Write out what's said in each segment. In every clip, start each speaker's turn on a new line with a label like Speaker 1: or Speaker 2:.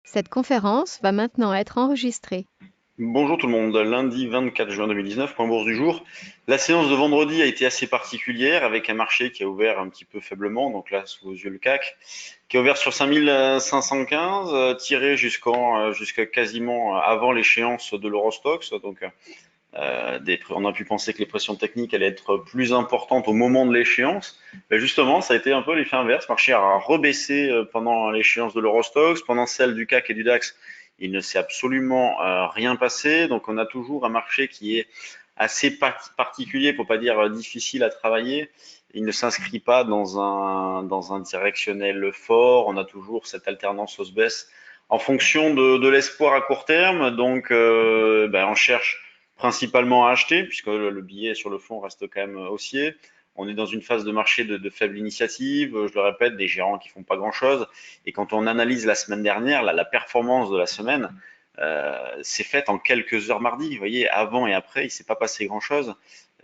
Speaker 1: Cette conférence va maintenant être enregistrée.
Speaker 2: Bonjour tout le monde, lundi 24 juin 2019, point bourse du jour. La séance de vendredi a été assez particulière avec un marché qui a ouvert un petit peu faiblement, donc là sous vos yeux le CAC, qui a ouvert sur 5515, tiré jusqu'à quasiment avant l'échéance de l'Eurostoxx. Donc on a pu penser que les pressions techniques allaient être plus importantes au moment de l'échéance. Mais justement, ça a été un peu l'effet inverse. Le marché a rebaissé pendant l'échéance de l'Eurostoxx, pendant celle du CAC et du DAX. Il ne s'est absolument rien passé. Donc on a toujours un marché qui est assez particulier, pour pas dire difficile à travailler. Il ne s'inscrit pas dans un directionnel fort. On a toujours cette alternance hausse-baisse en fonction de l'espoir à court terme. Donc on cherche principalement à acheter, puisque le billet sur le fond reste quand même haussier. On est dans une phase de marché de faible initiative, je le répète, des gérants qui font pas grand-chose. Et quand on analyse la semaine dernière, la performance de la semaine s'est faite en quelques heures mardi. Vous voyez, avant et après, il s'est pas passé grand-chose,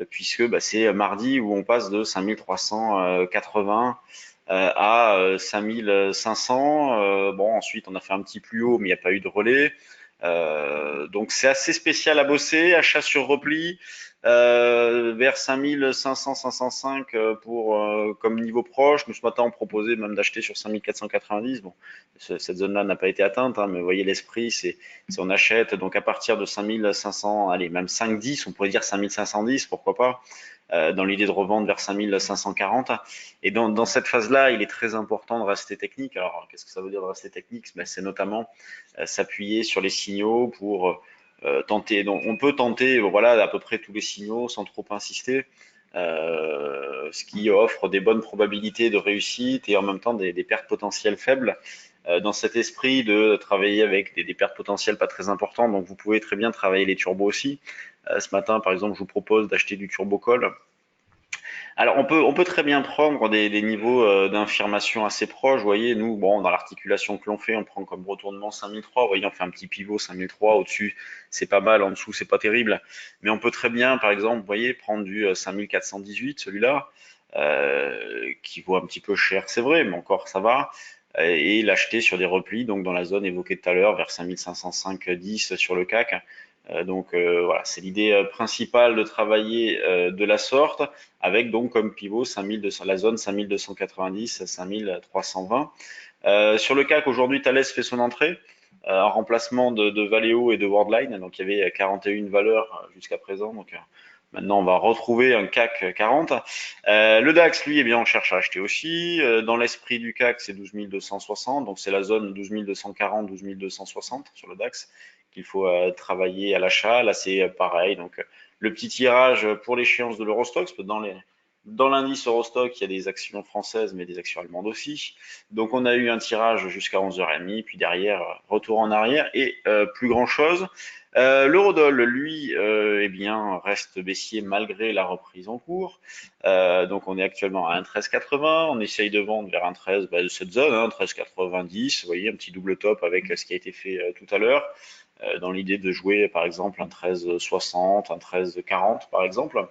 Speaker 2: puisque c'est mardi où on passe de 5380 à 5500. Bon, ensuite, on a fait un petit plus haut, mais il n'y a pas eu de relais. Donc c'est assez spécial à bosser, achat sur repli vers 5500, 505 comme niveau proche. Nous ce matin on proposait même d'acheter sur 5490. Bon, cette zone-là n'a pas été atteinte, hein, mais vous voyez l'esprit, c'est on achète donc à partir de 5500, allez même 510, on pourrait dire 5510, pourquoi pas, dans l'idée de revendre vers 5540. Et dans cette phase-là, il est très important de rester technique. Alors qu'est-ce que ça veut dire de rester technique? Ben, c'est notamment s'appuyer sur les signaux pour tenter. Donc, on peut tenter, voilà, à peu près tous les signaux sans trop insister, ce qui offre des bonnes probabilités de réussite et en même temps des pertes potentielles faibles. Dans cet esprit de travailler avec des pertes potentielles pas très importantes, donc vous pouvez très bien travailler les turbos aussi. Ce matin, par exemple, je vous propose d'acheter du turbo call. Alors, on peut très bien prendre des niveaux d'infirmation assez proches. Vous voyez, nous, bon, dans l'articulation que l'on fait, on prend comme retournement 5003. Vous voyez, on fait un petit pivot 5003. Au-dessus, c'est pas mal. En dessous, c'est pas terrible. Mais on peut très bien, par exemple, vous voyez, prendre du 5418, celui-là, qui vaut un petit peu cher, c'est vrai, mais encore, ça va. Et l'acheter sur des replis, donc dans la zone évoquée tout à l'heure, vers 5505-10 sur le CAC. Voilà, c'est l'idée principale de travailler de la sorte avec donc comme pivot 5200, la zone 5290, 5320. Sur le CAC, aujourd'hui, Thales fait son entrée en remplacement de Valeo et de Worldline. Donc, il y avait 41 valeurs jusqu'à présent. Donc, maintenant, on va retrouver un CAC 40. Le DAX, lui, eh bien, on cherche à acheter aussi. Dans l'esprit du CAC, c'est 12 260. Donc, c'est la zone 12 240, 12 260 sur le DAX qu'il faut travailler à l'achat. Là, c'est pareil. Donc, le petit tirage pour l'échéance de l'Eurostoxx, dans l'indice Eurostock, il y a des actions françaises, mais des actions allemandes aussi. Donc on a eu un tirage jusqu'à 11h30, puis derrière, retour en arrière et plus grand-chose. L'eurodoll, lui, eh bien, reste baissier malgré la reprise en cours. Donc on est actuellement à 1,1380. On essaye de vendre vers 1,13 de cette zone, hein, 13,90. Vous voyez, un petit double top avec ce qui a été fait tout à l'heure, dans l'idée de jouer par exemple un 13,60, un 13,40 par exemple.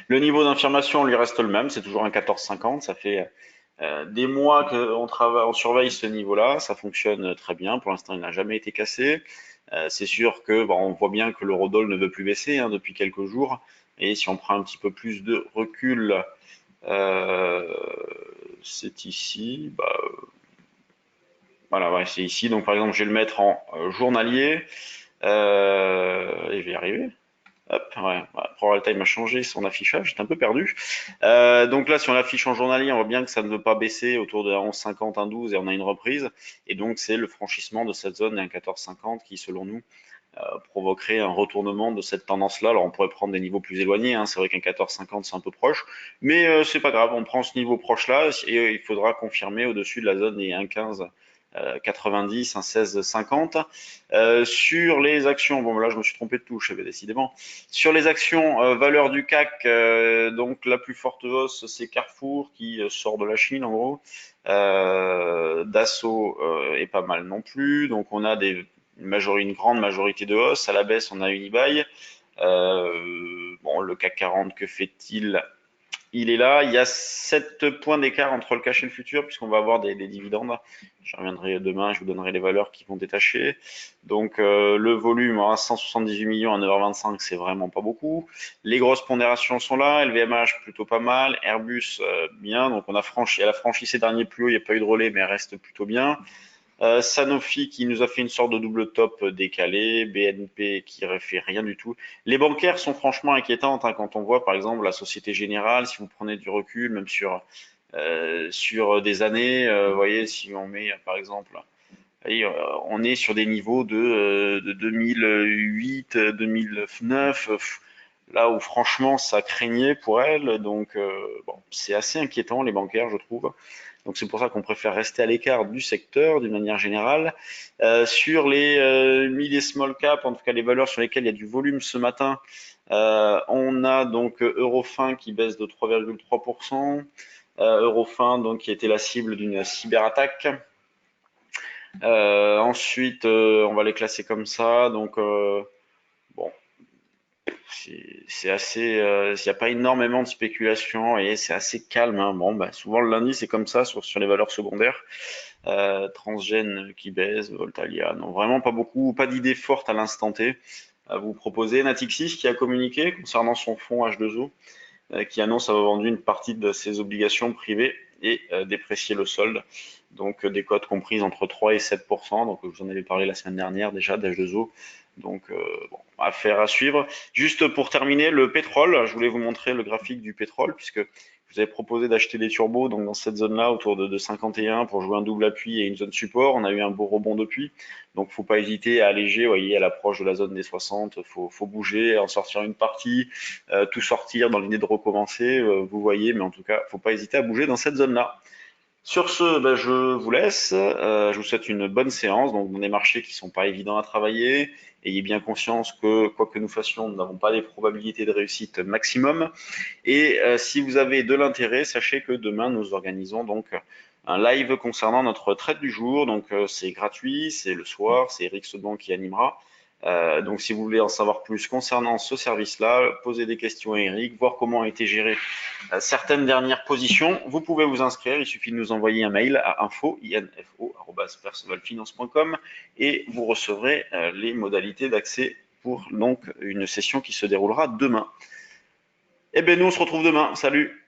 Speaker 2: Le niveau d'information lui reste le même, c'est toujours un 14,50. Ça fait des mois qu'on travaille, on surveille ce niveau-là, ça fonctionne très bien. Pour l'instant, il n'a jamais été cassé. C'est sûr que on voit bien que l'eurodoll ne veut plus baisser hein, depuis quelques jours. Et si on prend un petit peu plus de recul, euh, c'est ici. Voilà, ouais, c'est ici. Donc par exemple, je vais le mettre en journalier. Et je vais y arriver. Hop, ouais, Proral Time a changé son affichage, j'étais un peu perdu. Donc là, si on l'affiche en journalier, on voit bien que ça ne veut pas baisser autour de 11,50, 1,12 et on a une reprise. Et donc c'est le franchissement de cette zone et un 14,50 qui, selon nous, provoquerait un retournement de cette tendance-là. Alors on pourrait prendre des niveaux plus éloignés, hein. C'est vrai qu'un 14,50 c'est un peu proche, mais c'est pas grave, on prend ce niveau proche-là et il faudra confirmer au-dessus de la zone des 1,15. 90, un 16,50. Sur les actions, bon là je me suis trompé de touche, décidément. Sur les actions valeurs du CAC, donc la plus forte hausse c'est Carrefour qui sort de la Chine en gros. Dassault est pas mal non plus, donc on a une grande majorité de hausse. À la baisse, on a Unibail. Bon, le CAC 40, que fait-il? il est là. Il y a 7 points d'écart entre le cash et le futur, puisqu'on va avoir des dividendes. Je reviendrai demain, je vous donnerai les valeurs qui vont détacher. Donc le volume à 178 millions à 9h25, c'est vraiment pas beaucoup. Les grosses pondérations sont là. LVMH plutôt pas mal. Airbus bien. Donc elle a franchi ses derniers plus hauts. Il n'y a pas eu de relais, mais elle reste plutôt bien. Sanofi qui nous a fait une sorte de double top décalé, BNP qui ne fait rien du tout. Les bancaires sont franchement inquiétantes hein, quand on voit par exemple la Société Générale, si vous prenez du recul, même sur des années, vous voyez, si on met par exemple, voyez, on est sur des niveaux de 2008, 2009, là où franchement ça craignait pour elle. Donc bon, c'est assez inquiétant les bancaires, je trouve. Donc c'est pour ça qu'on préfère rester à l'écart du secteur d'une manière générale. Sur les mid et small cap, en tout cas les valeurs sur lesquelles il y a du volume ce matin, on a donc Eurofin qui baisse de 3,3%. Eurofin donc qui était la cible d'une cyberattaque. Ensuite, on va les classer comme ça. Donc bon, c'est assez, il n'y a pas énormément de spéculation et c'est assez calme, hein. Bon, bah, souvent le lundi c'est comme ça sur les valeurs secondaires. Transgène qui baisse, Voltalia, non vraiment pas beaucoup, pas d'idées fortes à l'instant T à vous proposer. Natixis qui a communiqué concernant son fonds H2O, qui annonce avoir vendu une partie de ses obligations privées et déprécier le solde. Donc des cotes comprises entre 3 et 7%. Donc je vous en avais parlé la semaine dernière déjà d'H2O. Donc bon, affaire à suivre. Juste pour terminer, le pétrole, je voulais vous montrer le graphique du pétrole puisque je vous avais proposé d'acheter des turbos donc dans cette zone-là autour de 51 pour jouer un double appui et une zone support. On a eu un beau rebond depuis. Donc faut pas hésiter à alléger, vous voyez, à l'approche de la zone des 60, faut bouger, en sortir une partie, tout sortir dans l'idée de recommencer, vous voyez, mais en tout cas, faut pas hésiter à bouger dans cette zone-là. Sur ce, ben, je vous laisse. Je vous souhaite une bonne séance. Donc, dans des marchés qui sont pas évidents à travailler, ayez bien conscience que quoi que nous fassions, nous n'avons pas des probabilités de réussite maximum. Et si vous avez de l'intérêt, sachez que demain, nous organisons donc un live concernant notre trade du jour. Donc, c'est gratuit, c'est le soir, c'est Eric Sedan qui animera. Donc, si vous voulez en savoir plus concernant ce service-là, posez des questions à Eric, voir comment ont été gérées certaines dernières positions. Vous pouvez vous inscrire, il suffit de nous envoyer un mail à info@percevalfinance.com et vous recevrez les modalités d'accès pour donc une session qui se déroulera demain. Eh bien, nous, on se retrouve demain. Salut!